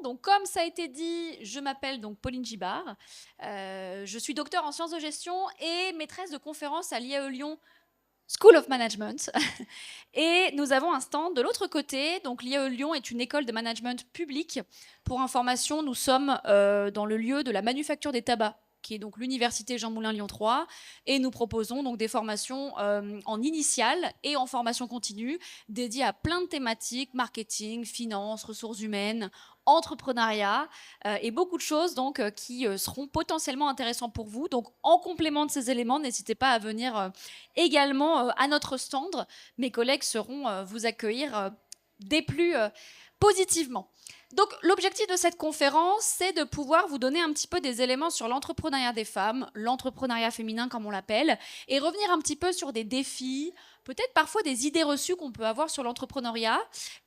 Donc, comme ça a été dit, je m'appelle donc Pauline Gibard. Je suis docteur en sciences de gestion et maîtresse de conférences à l'IAE Lyon School of Management. Et nous avons un stand de l'autre côté. Donc, l'IAE Lyon est une école de management publique. Pour information, nous sommes dans le lieu de la manufacture des tabacs, qui est donc l'université Jean Moulin Lyon 3, et nous proposons donc des formations en initiale et en formation continue dédiées à plein de thématiques, marketing, finance, ressources humaines, entrepreneuriat et beaucoup de choses donc qui seront potentiellement intéressants pour vous. Donc en complément de ces éléments, n'hésitez pas à venir également à notre stand. Mes collègues seront vous accueillir des plus positivement. Donc l'objectif de cette conférence, c'est de pouvoir vous donner un petit peu des éléments sur l'entrepreneuriat des femmes, l'entrepreneuriat féminin comme on l'appelle, et revenir un petit peu sur des défis, peut-être parfois des idées reçues qu'on peut avoir sur l'entrepreneuriat.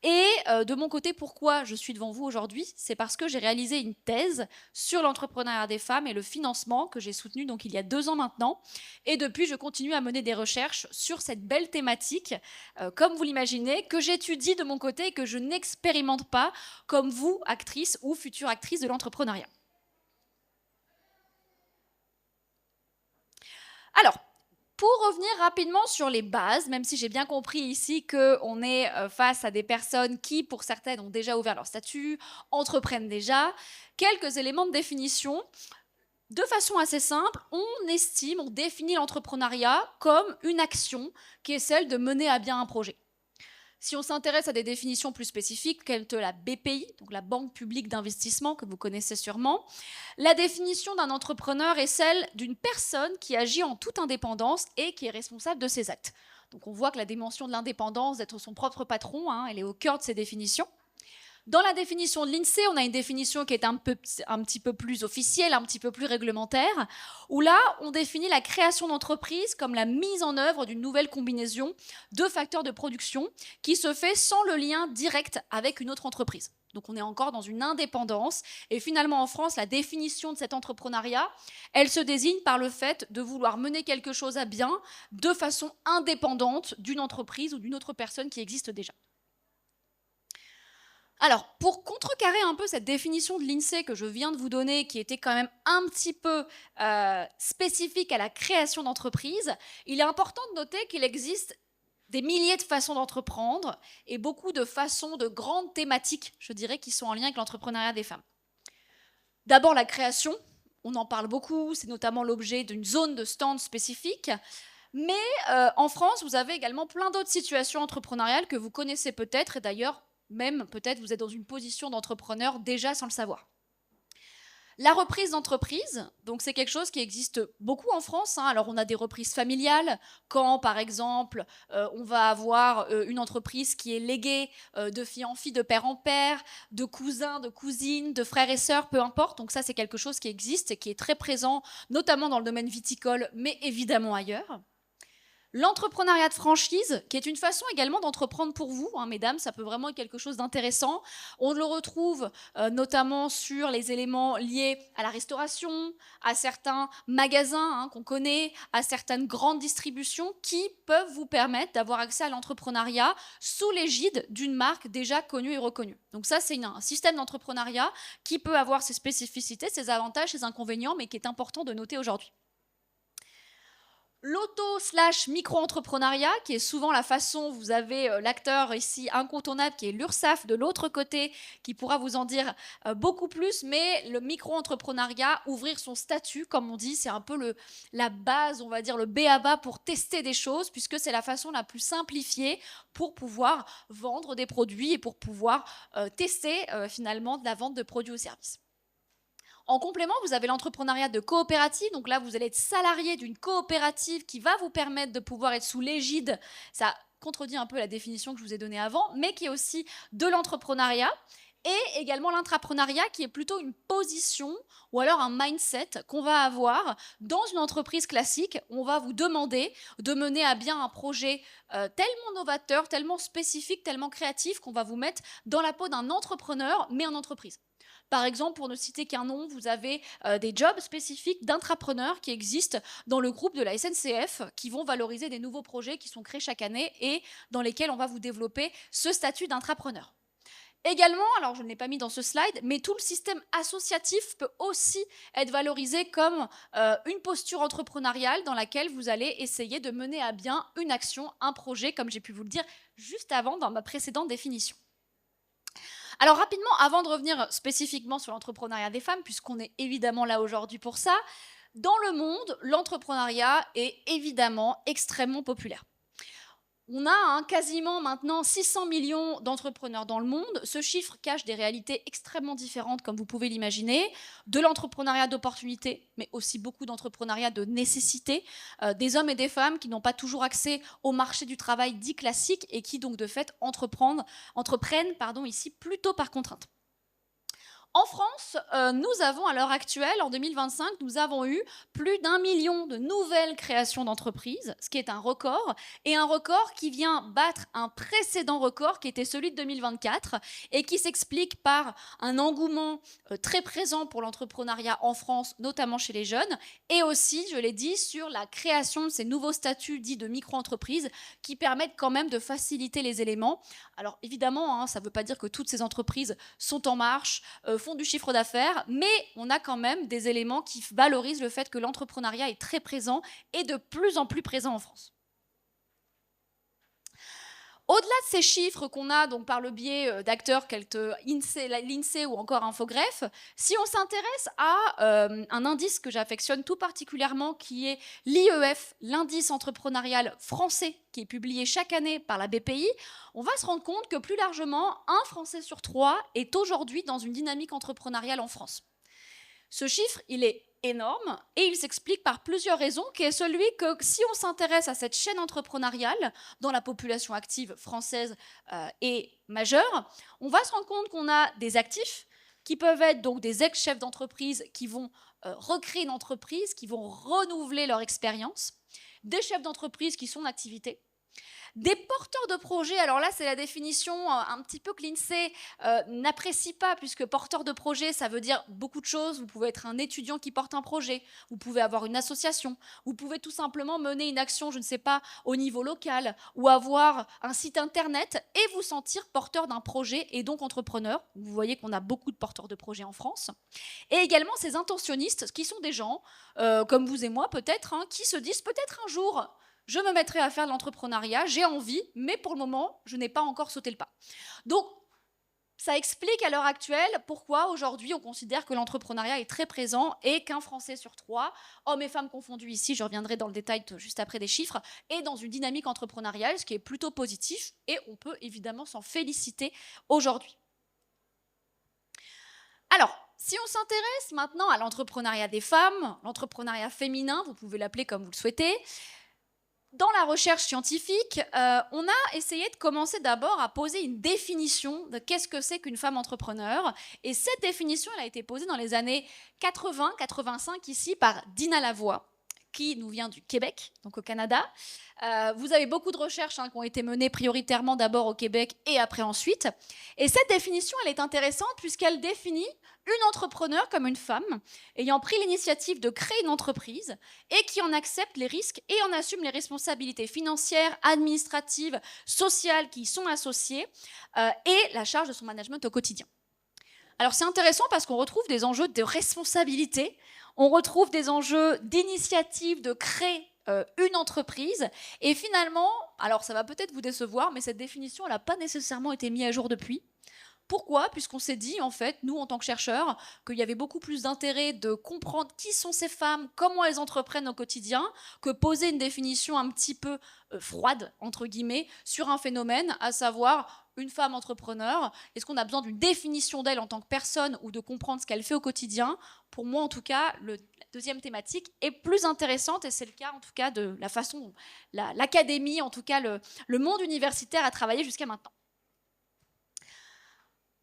Et de mon côté, pourquoi je suis devant vous aujourd'hui, c'est parce que j'ai réalisé une thèse sur l'entrepreneuriat des femmes et le financement que j'ai soutenu donc il y a 2 ans maintenant. Et depuis, je continue à mener des recherches sur cette belle thématique, comme vous l'imaginez, que j'étudie de mon côté et que je n'expérimente pas comme vous, actrice ou future actrice de l'entrepreneuriat. Alors, pour revenir rapidement sur les bases, même si j'ai bien compris ici qu'on est face à des personnes qui, pour certaines, ont déjà ouvert leur statut, entreprennent déjà, quelques éléments de définition. De façon assez simple, on estime, on définit l'entrepreneuriat comme une action qui est celle de mener à bien un projet. Si on s'intéresse à des définitions plus spécifiques, telles que la BPI, donc la Banque publique d'investissement, que vous connaissez sûrement, la définition d'un entrepreneur est celle d'une personne qui agit en toute indépendance et qui est responsable de ses actes. Donc on voit que la dimension de l'indépendance, d'être son propre patron, elle est au cœur de ces définitions. Dans la définition de l'INSEE, on a une définition qui est un petit peu plus officielle, un petit peu plus réglementaire, où là, on définit la création d'entreprise comme la mise en œuvre d'une nouvelle combinaison de facteurs de production qui se fait sans le lien direct avec une autre entreprise. Donc on est encore dans une indépendance. Et finalement, en France, la définition de cet entrepreneuriat, elle se désigne par le fait de vouloir mener quelque chose à bien de façon indépendante d'une entreprise ou d'une autre personne qui existe déjà. Alors, pour contrecarrer un peu cette définition de l'INSEE que je viens de vous donner, qui était quand même un petit peu spécifique à la création d'entreprise, il est important de noter qu'il existe des milliers de façons d'entreprendre et beaucoup de façons, de grandes thématiques, je dirais, qui sont en lien avec l'entrepreneuriat des femmes. D'abord, la création, on en parle beaucoup, c'est notamment l'objet d'une zone de stand spécifique. Mais en France, vous avez également plein d'autres situations entrepreneuriales que vous connaissez peut-être, et d'ailleurs, même peut-être vous êtes dans une position d'entrepreneur déjà sans le savoir. La reprise d'entreprise, donc c'est quelque chose qui existe beaucoup en France. Alors on a des reprises familiales, quand par exemple on va avoir une entreprise qui est léguée de fille en fille, de père en père, de cousins, de cousines, de frères et sœurs, peu importe. Donc ça c'est quelque chose qui existe et qui est très présent, notamment dans le domaine viticole, mais évidemment ailleurs. L'entrepreneuriat de franchise, qui est une façon également d'entreprendre pour vous, mesdames, ça peut vraiment être quelque chose d'intéressant. On le retrouve notamment sur les éléments liés à la restauration, à certains magasins qu'on connaît, à certaines grandes distributions qui peuvent vous permettre d'avoir accès à l'entrepreneuriat sous l'égide d'une marque déjà connue et reconnue. Donc ça, c'est un système d'entrepreneuriat qui peut avoir ses spécificités, ses avantages, ses inconvénients, mais qui est important de noter aujourd'hui. L'auto/micro-entrepreneuriat, qui est souvent la façon, vous avez l'acteur ici incontournable qui est l'URSSAF de l'autre côté, qui pourra vous en dire beaucoup plus, mais le micro-entrepreneuriat, ouvrir son statut, comme on dit, c'est un peu la base, on va dire le b.a.-ba pour tester des choses, puisque c'est la façon la plus simplifiée pour pouvoir vendre des produits et pour pouvoir tester finalement de la vente de produits ou services. En complément, vous avez l'entrepreneuriat de coopérative. Donc là, vous allez être salarié d'une coopérative qui va vous permettre de pouvoir être sous l'égide. Ça contredit un peu la définition que je vous ai donnée avant, mais qui est aussi de l'entrepreneuriat. Et également l'intrapreneuriat qui est plutôt une position ou alors un mindset qu'on va avoir dans une entreprise classique. On va vous demander de mener à bien un projet tellement novateur, tellement spécifique, tellement créatif qu'on va vous mettre dans la peau d'un entrepreneur, mais en entreprise. Par exemple, pour ne citer qu'un nom, vous avez des jobs spécifiques d'intrapreneurs qui existent dans le groupe de la SNCF qui vont valoriser des nouveaux projets qui sont créés chaque année et dans lesquels on va vous développer ce statut d'intrapreneur. Également, alors je ne l'ai pas mis dans ce slide, mais tout le système associatif peut aussi être valorisé comme une posture entrepreneuriale dans laquelle vous allez essayer de mener à bien une action, un projet, comme j'ai pu vous le dire juste avant dans ma précédente définition. Alors rapidement, avant de revenir spécifiquement sur l'entrepreneuriat des femmes, puisqu'on est évidemment là aujourd'hui pour ça, dans le monde, l'entrepreneuriat est évidemment extrêmement populaire. On a quasiment maintenant 600 millions d'entrepreneurs dans le monde. Ce chiffre cache des réalités extrêmement différentes, comme vous pouvez l'imaginer, de l'entrepreneuriat d'opportunité, mais aussi beaucoup d'entrepreneuriat de nécessité, des hommes et des femmes qui n'ont pas toujours accès au marché du travail dit classique et qui donc de fait entreprennent ici plutôt par contrainte. En France, nous avons à l'heure actuelle, en 2025, nous avons eu plus d'1 million de nouvelles créations d'entreprises, ce qui est un record, et un record qui vient battre un précédent record qui était celui de 2024 et qui s'explique par un engouement très présent pour l'entrepreneuriat en France, notamment chez les jeunes, et aussi, je l'ai dit, sur la création de ces nouveaux statuts dits de micro-entreprises qui permettent quand même de faciliter les éléments. Alors évidemment, ça ne veut pas dire que toutes ces entreprises sont en marche, font du chiffre d'affaires, mais on a quand même des éléments qui valorisent le fait que l'entrepreneuriat est très présent et de plus en plus présent en France. Au-delà de ces chiffres qu'on a donc par le biais d'acteurs tels que l'INSEE ou encore Infogreffe, si on s'intéresse à un indice que j'affectionne tout particulièrement qui est l'IEF, l'indice entrepreneurial français, qui est publié chaque année par la BPI, on va se rendre compte que plus largement, un Français sur 3 est aujourd'hui dans une dynamique entrepreneuriale en France. Ce chiffre, il est énorme et il s'explique par plusieurs raisons, qui est celui que si on s'intéresse à cette chaîne entrepreneuriale dans la population active française et majeure, on va se rendre compte qu'on a des actifs qui peuvent être donc des ex-chefs d'entreprise qui vont recréer une entreprise, qui vont renouveler leur expérience, des chefs d'entreprise qui sont en activité, des porteurs de projets, alors là c'est la définition un petit peu que l'INSEE n'apprécie pas, puisque porteur de projet ça veut dire beaucoup de choses. Vous pouvez être un étudiant qui porte un projet, vous pouvez avoir une association, vous pouvez tout simplement mener une action, je ne sais pas, au niveau local, ou avoir un site internet et vous sentir porteur d'un projet et donc entrepreneur. Vous voyez qu'on a beaucoup de porteurs de projets en France. Et également ces intentionnistes qui sont des gens, comme vous et moi peut-être, qui se disent peut-être un jour je me mettrai à faire de l'entrepreneuriat, j'ai envie, mais pour le moment, je n'ai pas encore sauté le pas. Donc, ça explique à l'heure actuelle pourquoi aujourd'hui on considère que l'entrepreneuriat est très présent et qu'un Français sur 3, hommes et femmes confondus ici, je reviendrai dans le détail juste après des chiffres, est dans une dynamique entrepreneuriale, ce qui est plutôt positif et on peut évidemment s'en féliciter aujourd'hui. Alors, si on s'intéresse maintenant à l'entrepreneuriat des femmes, l'entrepreneuriat féminin, vous pouvez l'appeler comme vous le souhaitez, dans la recherche scientifique, on a essayé de commencer d'abord à poser une définition de qu'est-ce que c'est qu'une femme entrepreneur. Et cette définition, elle a été posée dans les années 80-85 ici par Dina Lavoie, qui nous vient du Québec, donc au Canada. Vous avez beaucoup de recherches qui ont été menées prioritairement d'abord au Québec et après ensuite. Et cette définition, elle est intéressante puisqu'elle définit une entrepreneur comme une femme ayant pris l'initiative de créer une entreprise et qui en accepte les risques et en assume les responsabilités financières, administratives, sociales qui y sont associées et la charge de son management au quotidien. Alors c'est intéressant parce qu'on retrouve des enjeux de responsabilité, on retrouve des enjeux d'initiative, de créer une entreprise. Et finalement, alors ça va peut-être vous décevoir, mais cette définition, elle n'a pas nécessairement été mise à jour depuis. Pourquoi ? Puisqu'on s'est dit, en fait, nous, en tant que chercheurs, qu'il y avait beaucoup plus d'intérêt de comprendre qui sont ces femmes, comment elles entreprennent au quotidien, que poser une définition un petit peu froide, entre guillemets, sur un phénomène, à savoir une femme entrepreneur. Est-ce qu'on a besoin d'une définition d'elle en tant que personne ou de comprendre ce qu'elle fait au quotidien ? Pour moi, en tout cas, la deuxième thématique est plus intéressante et c'est le cas, en tout cas, de la façon dont l'académie, en tout cas, le monde universitaire a travaillé jusqu'à maintenant.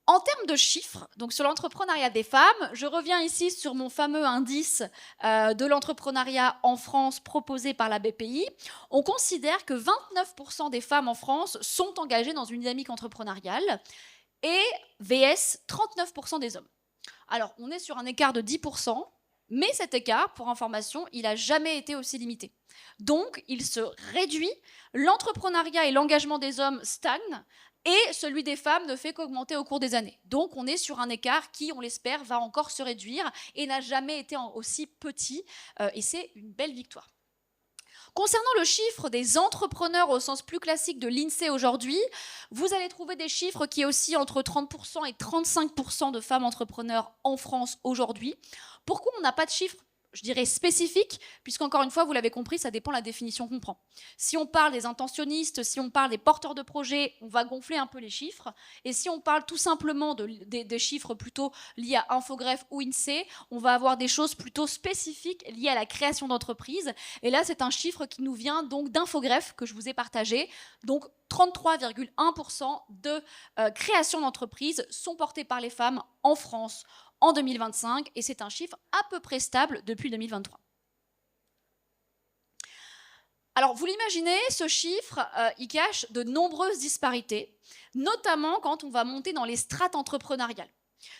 En termes de chiffres, donc sur l'entrepreneuriat des femmes, je reviens ici sur mon fameux indice de l'entrepreneuriat en France proposé par la BPI. On considère que 29% des femmes en France sont engagées dans une dynamique entrepreneuriale et VS 39% des hommes. Alors, on est sur un écart de 10%. Mais cet écart, pour information, il n'a jamais été aussi limité. Donc, il se réduit, l'entrepreneuriat et l'engagement des hommes stagnent, et celui des femmes ne fait qu'augmenter au cours des années. Donc, on est sur un écart qui, on l'espère, va encore se réduire et n'a jamais été aussi petit, et c'est une belle victoire. Concernant le chiffre des entrepreneurs au sens plus classique de l'INSEE aujourd'hui, vous allez trouver des chiffres qui oscillent entre 30% et 35% de femmes entrepreneurs en France aujourd'hui. Pourquoi on n'a pas de chiffre, je dirais, spécifique, puisqu'encore une fois, vous l'avez compris, ça dépend de la définition qu'on prend. Si on parle des intentionnistes, si on parle des porteurs de projets, on va gonfler un peu les chiffres. Et si on parle tout simplement des chiffres plutôt liés à Infogreffe ou INSEE, on va avoir des choses plutôt spécifiques liées à la création d'entreprises. Et là, c'est un chiffre qui nous vient donc d'Infogreffe que je vous ai partagé. Donc, 33,1% de création d'entreprises sont portées par les femmes en France en 2025, et c'est un chiffre à peu près stable depuis 2023. Alors, vous l'imaginez, ce chiffre, il cache de nombreuses disparités, notamment quand on va monter dans les strates entrepreneuriales.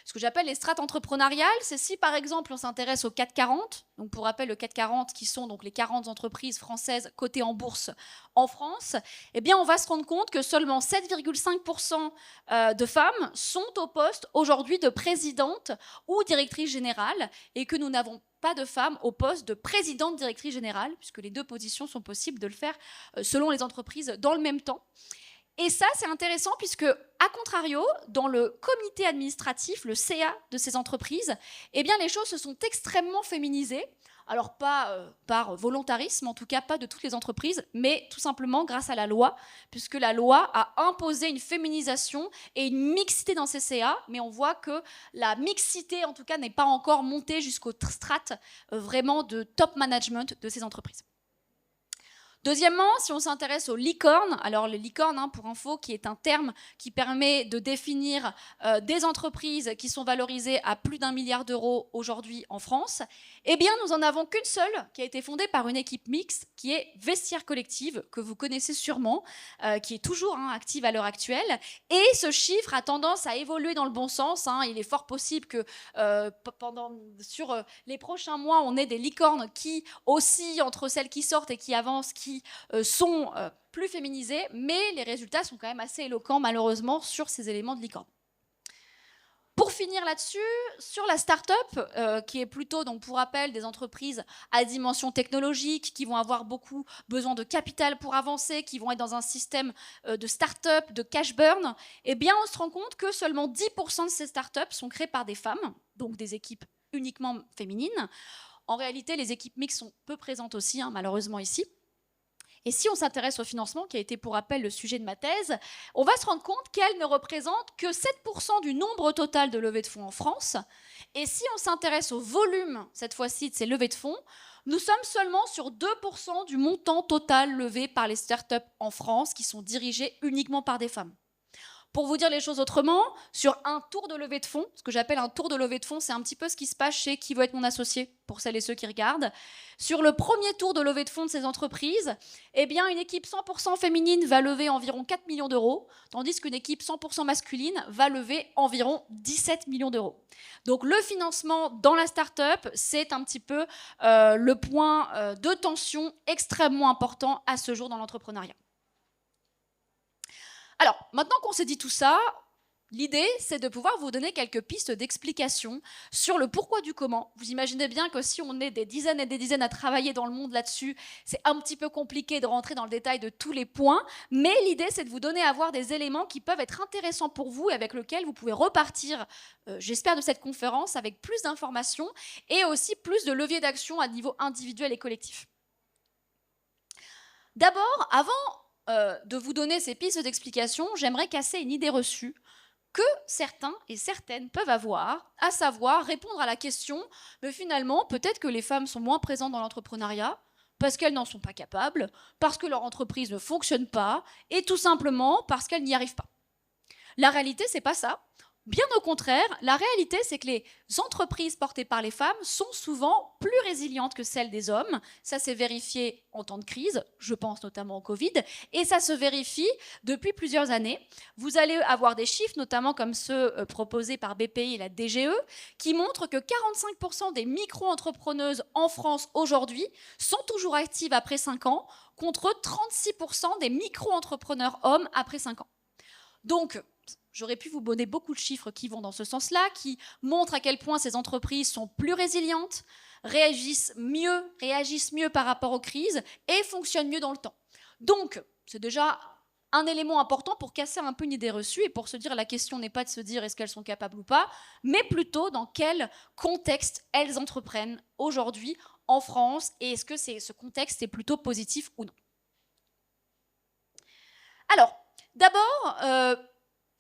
Ce que j'appelle les strates entrepreneuriales, c'est si par exemple on s'intéresse au CAC 40, donc pour rappel le CAC 40 qui sont donc les 40 entreprises françaises cotées en bourse en France, eh bien on va se rendre compte que seulement 7,5% de femmes sont au poste aujourd'hui de présidente ou directrice générale, et que nous n'avons pas de femmes au poste de présidente directrice générale, puisque les deux positions sont possibles de le faire selon les entreprises dans le même temps. Et ça, c'est intéressant puisque, à contrario, dans le comité administratif, le CA de ces entreprises, eh bien, les choses se sont extrêmement féminisées. Alors, pas par volontarisme, en tout cas pas de toutes les entreprises, mais tout simplement grâce à la loi, puisque la loi a imposé une féminisation et une mixité dans ces CA, mais on voit que la mixité, en tout cas, n'est pas encore montée jusqu'aux strates vraiment de top management de ces entreprises. Deuxièmement, si on s'intéresse aux licornes, alors les licornes, pour info, qui est un terme qui permet de définir des entreprises qui sont valorisées à plus d'1 milliard d'euros aujourd'hui en France, eh bien nous en avons qu'une seule qui a été fondée par une équipe mixte qui est Vestiaire Collective, que vous connaissez sûrement, qui est toujours active à l'heure actuelle. Et ce chiffre a tendance à évoluer dans le bon sens. Il est fort possible que sur les prochains mois, on ait des licornes qui oscillent entre celles qui sortent et qui avancent, qui sont plus féminisées, mais les résultats sont quand même assez éloquents, malheureusement, sur ces éléments de licorne. Pour finir là-dessus, sur la start-up, qui est plutôt, donc pour rappel, des entreprises à dimension technologique, qui vont avoir beaucoup besoin de capital pour avancer, qui vont être dans un système de start-up, de cash burn, eh bien on se rend compte que seulement 10% de ces start-up sont créées par des femmes, donc des équipes uniquement féminines. En réalité, les équipes mixtes sont peu présentes aussi, malheureusement ici. Et si on s'intéresse au financement, qui a été pour rappel le sujet de ma thèse, on va se rendre compte qu'elle ne représente que 7% du nombre total de levées de fonds en France. Et si on s'intéresse au volume, cette fois-ci, de ces levées de fonds, nous sommes seulement sur 2% du montant total levé par les startups en France, qui sont dirigées uniquement par des femmes. Pour vous dire les choses autrement, sur un tour de levée de fonds, ce que j'appelle un tour de levée de fonds, c'est un petit peu ce qui se passe chez Qui veut être mon associé, pour celles et ceux qui regardent. Sur le premier tour de levée de fonds de ces entreprises, eh bien, une équipe 100% féminine va lever environ 4 millions d'euros, tandis qu'une équipe 100% masculine va lever environ 17 millions d'euros. Donc le financement dans la start-up, c'est un petit peu le point de tension extrêmement important à ce jour dans l'entrepreneuriat. Alors, maintenant qu'on s'est dit tout ça, l'idée, c'est de pouvoir vous donner quelques pistes d'explication sur le pourquoi du comment. Vous imaginez bien que si on est des dizaines et des dizaines à travailler dans le monde là-dessus, c'est un petit peu compliqué de rentrer dans le détail de tous les points, mais l'idée, c'est de vous donner à voir des éléments qui peuvent être intéressants pour vous et avec lesquels vous pouvez repartir, j'espère, de cette conférence avec plus d'informations et aussi plus de leviers d'action à niveau individuel et collectif. D'abord, avant de vous donner ces pistes d'explication, j'aimerais casser une idée reçue que certains et certaines peuvent avoir, à savoir répondre à la question « mais finalement, peut-être que les femmes sont moins présentes dans l'entrepreneuriat parce qu'elles n'en sont pas capables, parce que leur entreprise ne fonctionne pas, et tout simplement parce qu'elles n'y arrivent pas ». La réalité, c'est pas ça. Bien au contraire, la réalité, c'est que les entreprises portées par les femmes sont souvent plus résilientes que celles des hommes. Ça s'est vérifié en temps de crise, je pense notamment au Covid, et ça se vérifie depuis plusieurs années. Vous allez avoir des chiffres, notamment comme ceux proposés par BPI et la DGE, qui montrent que 45% des micro-entrepreneuses en France aujourd'hui sont toujours actives après 5 ans, contre 36% des micro-entrepreneurs hommes après 5 ans. Donc, j'aurais pu vous donner beaucoup de chiffres qui vont dans ce sens-là, qui montrent à quel point ces entreprises sont plus résilientes, réagissent mieux par rapport aux crises et fonctionnent mieux dans le temps. Donc, c'est déjà un élément important pour casser un peu une idée reçue et pour se dire la question n'est pas de se dire est-ce qu'elles sont capables ou pas, mais plutôt dans quel contexte elles entreprennent aujourd'hui en France et est-ce que ce contexte est plutôt positif ou non. Alors, d'abord,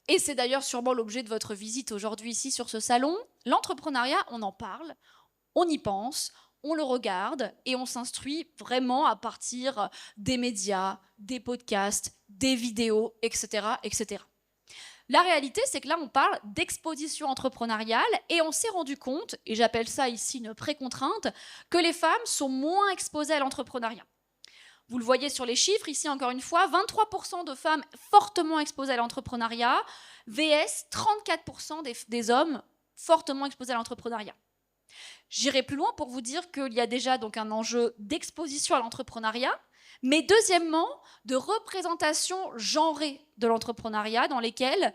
et c'est d'ailleurs sûrement l'objet de votre visite aujourd'hui ici sur ce salon, l'entrepreneuriat, on en parle, on y pense, on le regarde et on s'instruit vraiment à partir des médias, des podcasts, des vidéos, etc., etc. La réalité, c'est que là, on parle d'exposition entrepreneuriale et on s'est rendu compte, et j'appelle ça ici une précontrainte, que les femmes sont moins exposées à l'entrepreneuriat. Vous le voyez sur les chiffres, ici encore une fois, 23% de femmes fortement exposées à l'entrepreneuriat, vs 34% des hommes fortement exposés à l'entrepreneuriat. J'irai plus loin pour vous dire qu'il y a déjà donc un enjeu d'exposition à l'entrepreneuriat, mais deuxièmement, de représentation genrée de l'entrepreneuriat dans lesquels,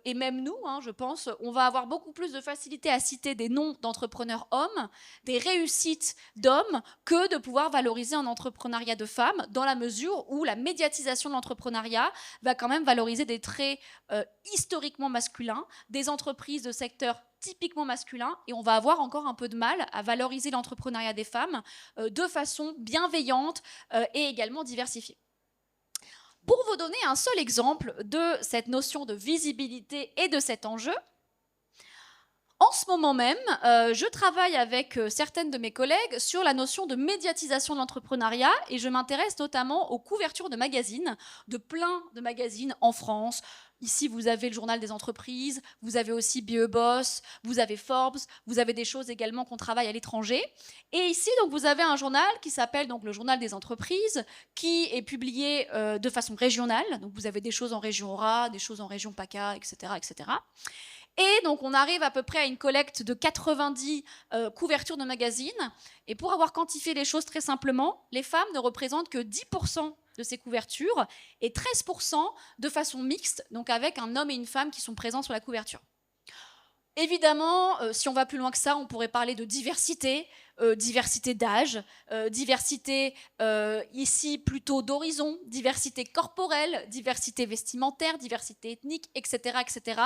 et même nous, je pense, on va avoir beaucoup plus de facilité à citer des noms d'entrepreneurs hommes, des réussites d'hommes, que de pouvoir valoriser un entrepreneuriat de femmes, dans la mesure où la médiatisation de l'entrepreneuriat va quand même valoriser des traits historiquement masculins, des entreprises de secteurs typiquement masculin, et on va avoir encore un peu de mal à valoriser l'entrepreneuriat des femmes de façon bienveillante et également diversifiée. Pour vous donner un seul exemple de cette notion de visibilité et de cet enjeu, en ce moment même, je travaille avec certaines de mes collègues sur la notion de médiatisation de l'entrepreneuriat et je m'intéresse notamment aux couvertures de magazines, de plein de magazines en France. Ici, vous avez le journal des entreprises, vous avez aussi BE Boss, vous avez Forbes, vous avez des choses également qu'on travaille à l'étranger. Et ici, donc, vous avez un journal qui s'appelle donc le journal des entreprises, qui est publié de façon régionale. Donc, vous avez des choses en région Aura, des choses en région PACA, etc., etc. Et donc, on arrive à peu près à une collecte de 90 couvertures de magazines. Et pour avoir quantifié les choses très simplement, les femmes ne représentent que 10% de ces couvertures et 13% de façon mixte, donc avec un homme et une femme qui sont présents sur la couverture. Évidemment, si on va plus loin que ça, on pourrait parler de diversité, diversité d'âge, diversité ici plutôt d'horizon, diversité corporelle, diversité vestimentaire, diversité ethnique, etc., etc.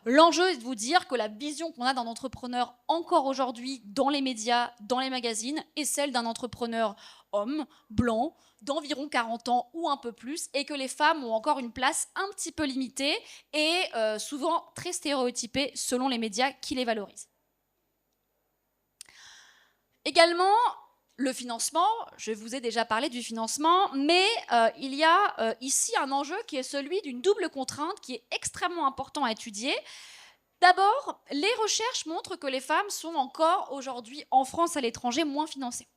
L'enjeu est de vous dire que la vision qu'on a d'un entrepreneur encore aujourd'hui dans les médias, dans les magazines, est celle d'un entrepreneur homme, blanc, d'environ 40 ans ou un peu plus, et que les femmes ont encore une place un petit peu limitée et souvent très stéréotypée selon les médias qui les valorisent. Également, le financement, je vous ai déjà parlé du financement, mais il y a ici un enjeu qui est celui d'une double contrainte qui est extrêmement important à étudier. D'abord, les recherches montrent que les femmes sont encore aujourd'hui en France à l'étranger moins financées.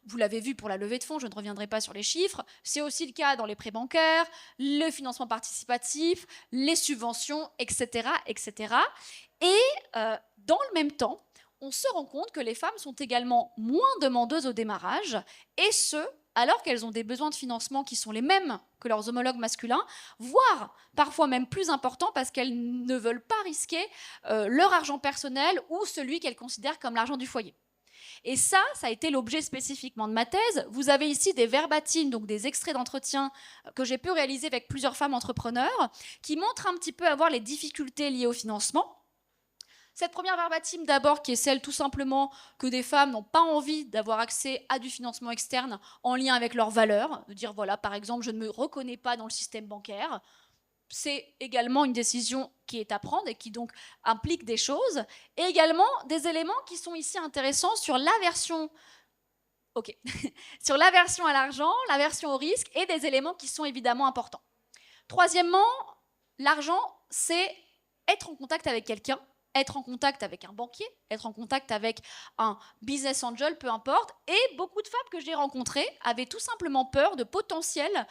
Vous l'avez vu pour la levée de fonds, je ne reviendrai pas sur les chiffres. C'est aussi le cas dans les prêts bancaires, le financement participatif, les subventions, etc. etc. Et dans le même temps, on se rend compte que les femmes sont également moins demandeuses au démarrage, et ce, alors qu'elles ont des besoins de financement qui sont les mêmes que leurs homologues masculins, voire parfois même plus importants parce qu'elles ne veulent pas risquer leur argent personnel ou celui qu'elles considèrent comme l'argent du foyer. Et ça a été l'objet spécifiquement de ma thèse. Vous avez ici des verbatims, donc des extraits d'entretien que j'ai pu réaliser avec plusieurs femmes entrepreneurs, qui montrent un petit peu à voir les difficultés liées au financement. Cette première verbatim d'abord, qui est celle tout simplement que des femmes n'ont pas envie d'avoir accès à du financement externe en lien avec leurs valeurs, de dire voilà, par exemple, je ne me reconnais pas dans le système bancaire. C'est également une décision qui est à prendre et qui donc implique des choses, et également des éléments qui sont ici intéressants sur l'aversion sur l'aversion à l'argent, l'aversion au risque, et des éléments qui sont évidemment importants. Troisièmement, l'argent, c'est être en contact avec quelqu'un, être en contact avec un banquier, être en contact avec un business angel, peu importe. Et beaucoup de femmes que j'ai rencontrées avaient tout simplement peur de potentiels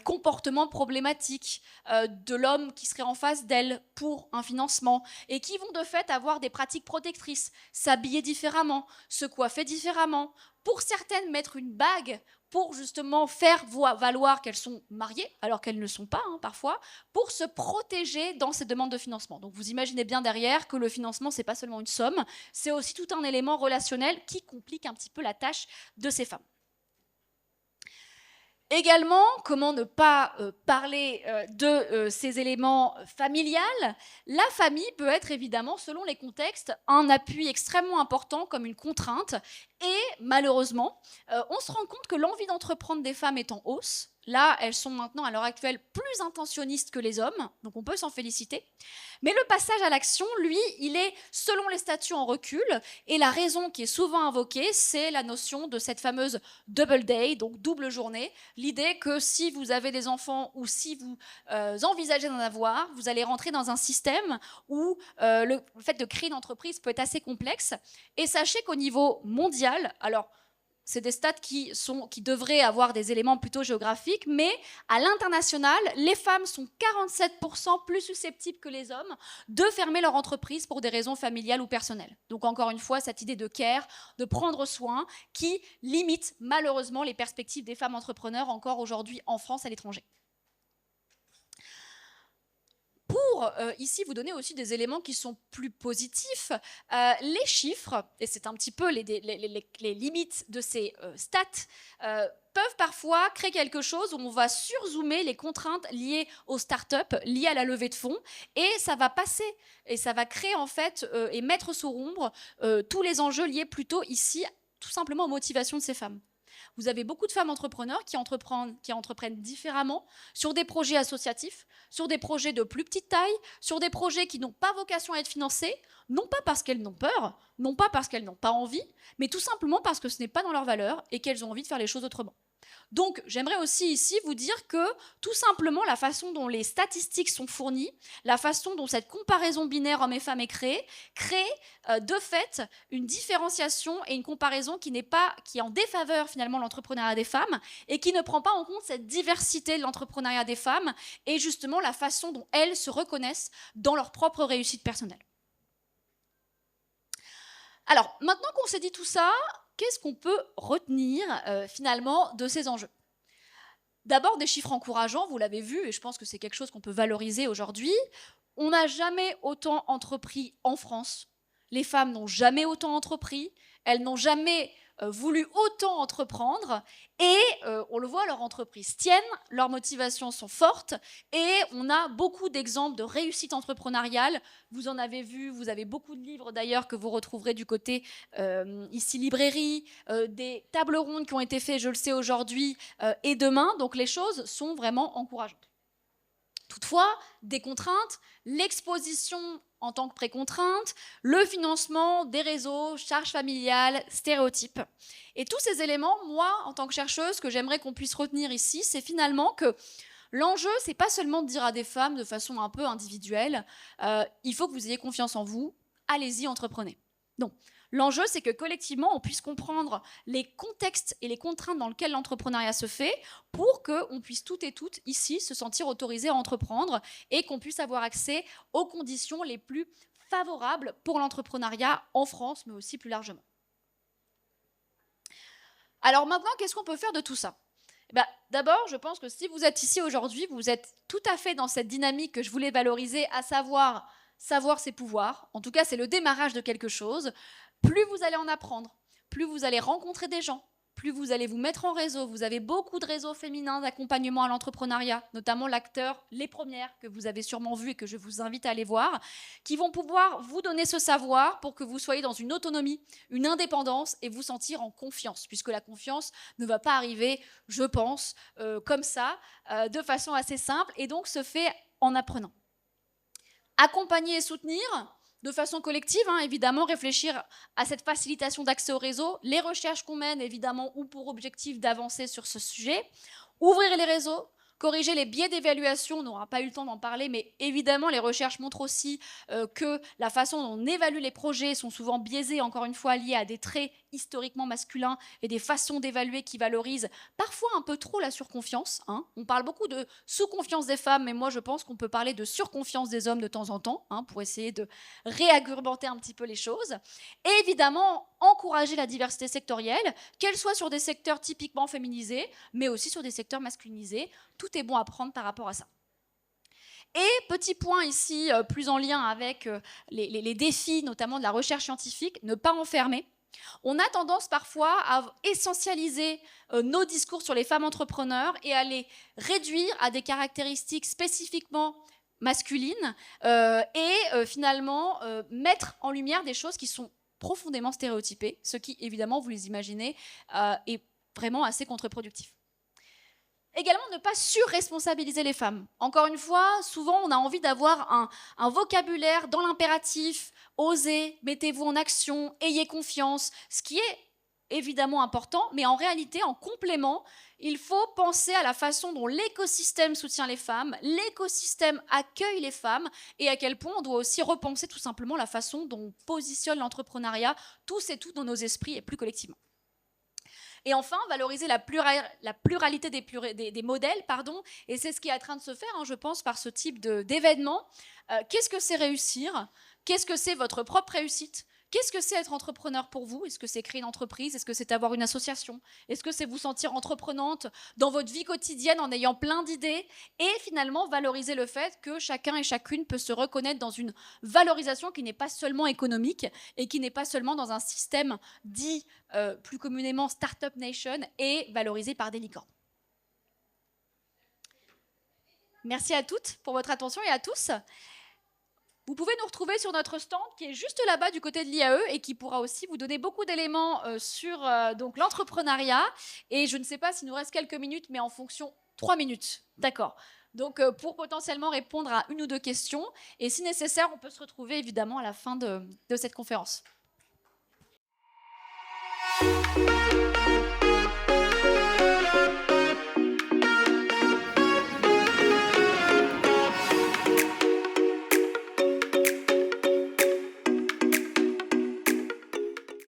comportements problématiques de l'homme qui serait en face d'elles pour un financement et qui vont de fait avoir des pratiques protectrices, s'habiller différemment, se coiffer différemment. Pour certaines, mettre une bague pour justement faire valoir qu'elles sont mariées, alors qu'elles ne le sont pas parfois, pour se protéger dans ces demandes de financement. Donc vous imaginez bien derrière que le financement, c'est pas seulement une somme, c'est aussi tout un élément relationnel qui complique un petit peu la tâche de ces femmes. Également, comment ne pas parler de ces éléments familiales? La famille peut être évidemment, selon les contextes, un appui extrêmement important comme une contrainte. Et malheureusement, on se rend compte que l'envie d'entreprendre des femmes est en hausse. Là, elles sont maintenant, à l'heure actuelle, plus intentionnistes que les hommes, donc on peut s'en féliciter. Mais le passage à l'action, lui, il est, selon les statuts, en recul. Et la raison qui est souvent invoquée, c'est la notion de cette fameuse double day, donc double journée. L'idée que si vous avez des enfants ou si vous envisagez d'en avoir, vous allez rentrer dans un système où le fait de créer une entreprise peut être assez complexe. Et sachez qu'au niveau mondial, alors c'est des stats qui devraient avoir des éléments plutôt géographiques, mais à l'international, les femmes sont 47% plus susceptibles que les hommes de fermer leur entreprise pour des raisons familiales ou personnelles. Donc encore une fois, cette idée de care, de prendre soin, qui limite malheureusement les perspectives des femmes entrepreneurs encore aujourd'hui en France et à l'étranger. Pour ici vous donner aussi des éléments qui sont plus positifs, les chiffres, et c'est un petit peu les limites de ces stats, peuvent parfois créer quelque chose où on va surzoomer les contraintes liées aux startups, liées à la levée de fonds, et ça va passer, et ça va créer en fait et mettre sous ombre tous les enjeux liés plutôt ici tout simplement aux motivations de ces femmes. Vous avez beaucoup de femmes entrepreneurs qui entreprennent différemment sur des projets associatifs, sur des projets de plus petite taille, sur des projets qui n'ont pas vocation à être financés, non pas parce qu'elles n'ont peur, non pas parce qu'elles n'ont pas envie, mais tout simplement parce que ce n'est pas dans leurs valeurs et qu'elles ont envie de faire les choses autrement. Donc, j'aimerais aussi ici vous dire que, tout simplement, la façon dont les statistiques sont fournies, la façon dont cette comparaison binaire hommes et femmes est créée, crée de fait une différenciation et une comparaison qui est en défaveur finalement de l'entrepreneuriat des femmes et qui ne prend pas en compte cette diversité de l'entrepreneuriat des femmes et justement la façon dont elles se reconnaissent dans leur propre réussite personnelle. Alors, maintenant qu'on s'est dit tout ça, qu'est-ce qu'on peut retenir finalement de ces enjeux? D'abord, des chiffres encourageants, vous l'avez vu, et je pense que c'est quelque chose qu'on peut valoriser aujourd'hui. On n'a jamais autant entrepris en France. Les femmes n'ont jamais autant entrepris. Elles n'ont jamais voulu autant entreprendre. Et on le voit, leurs entreprises tiennent, leurs motivations sont fortes. Et on a beaucoup d'exemples de réussite entrepreneuriale. Vous en avez vu, vous avez beaucoup de livres d'ailleurs que vous retrouverez du côté ici librairie, des tables rondes qui ont été faites, je le sais, aujourd'hui et demain. Donc les choses sont vraiment encourageantes. Toutefois, des contraintes, l'exposition en tant que précontrainte, le financement des réseaux, charges familiales, stéréotypes. Et tous ces éléments, moi, en tant que chercheuse, ce que j'aimerais qu'on puisse retenir ici, c'est finalement que l'enjeu, c'est pas seulement de dire à des femmes de façon un peu individuelle, il faut que vous ayez confiance en vous, allez-y, entreprenez. Donc, l'enjeu, c'est que collectivement, on puisse comprendre les contextes et les contraintes dans lesquelles l'entrepreneuriat se fait pour qu'on puisse toutes et toutes, ici, se sentir autorisées à entreprendre et qu'on puisse avoir accès aux conditions les plus favorables pour l'entrepreneuriat en France, mais aussi plus largement. Alors maintenant, qu'est-ce qu'on peut faire de tout ça ? D'abord, je pense que si vous êtes ici aujourd'hui, vous êtes tout à fait dans cette dynamique que je voulais valoriser, à savoir ses pouvoirs. En tout cas, c'est le démarrage de quelque chose. Plus vous allez en apprendre, plus vous allez rencontrer des gens, plus vous allez vous mettre en réseau. Vous avez beaucoup de réseaux féminins d'accompagnement à l'entrepreneuriat, notamment l'acteur Les Premières, que vous avez sûrement vu et que je vous invite à aller voir, qui vont pouvoir vous donner ce savoir pour que vous soyez dans une autonomie, une indépendance et vous sentir en confiance, puisque la confiance ne va pas arriver, je pense, comme ça, de façon assez simple, et donc se fait en apprenant. Accompagner et soutenir de façon collective, évidemment, réfléchir à cette facilitation d'accès au réseau, les recherches qu'on mène, évidemment, ont pour objectif d'avancer sur ce sujet, ouvrir les réseaux, corriger les biais d'évaluation, on n'aura pas eu le temps d'en parler, mais évidemment, les recherches montrent aussi que la façon dont on évalue les projets sont souvent biaisées, encore une fois, liées à des traits historiquement masculins et des façons d'évaluer qui valorisent parfois un peu trop la surconfiance. On parle beaucoup de sous-confiance des femmes, mais moi je pense qu'on peut parler de surconfiance des hommes de temps en temps, pour essayer de réargumenter un petit peu les choses. Et évidemment, encourager la diversité sectorielle, qu'elle soit sur des secteurs typiquement féminisés, mais aussi sur des secteurs masculinisés. Tout est bon à prendre par rapport à ça. Et petit point ici, plus en lien avec les défis, notamment de la recherche scientifique, ne pas enfermer. On a tendance parfois à essentialiser nos discours sur les femmes entrepreneurs et à les réduire à des caractéristiques spécifiquement masculines et finalement mettre en lumière des choses qui sont profondément stéréotypées, ce qui, évidemment, vous les imaginez, est vraiment assez contre-productif. Également, ne pas surresponsabiliser les femmes. Encore une fois, souvent, on a envie d'avoir un vocabulaire dans l'impératif, osez, mettez-vous en action, ayez confiance, ce qui est évidemment important, mais en réalité, en complément, il faut penser à la façon dont l'écosystème soutient les femmes, l'écosystème accueille les femmes, et à quel point on doit aussi repenser tout simplement la façon dont on positionne l'entrepreneuriat, tous et toutes dans nos esprits et plus collectivement. Et enfin, valoriser la pluralité des modèles, et c'est ce qui est en train de se faire, je pense, par ce type d'événement. Qu'est-ce que c'est réussir? Qu'est-ce que c'est votre propre réussite? Qu'est-ce que c'est être entrepreneur pour vous? Est-ce que c'est créer une entreprise? Est-ce que c'est avoir une association? Est-ce que c'est vous sentir entreprenante dans votre vie quotidienne en ayant plein d'idées? Et finalement, valoriser le fait que chacun et chacune peut se reconnaître dans une valorisation qui n'est pas seulement économique et qui n'est pas seulement dans un système dit plus communément Startup Nation et valorisé par des licornes. Merci à toutes pour votre attention et à tous. Vous pouvez nous retrouver sur notre stand qui est juste là-bas du côté de l'IAE et qui pourra aussi vous donner beaucoup d'éléments sur donc l'entrepreneuriat. Et je ne sais pas s'il nous reste quelques minutes, mais en fonction, 3 minutes. D'accord. Donc pour potentiellement répondre à une ou deux questions. Et si nécessaire, on peut se retrouver évidemment à la fin de cette conférence.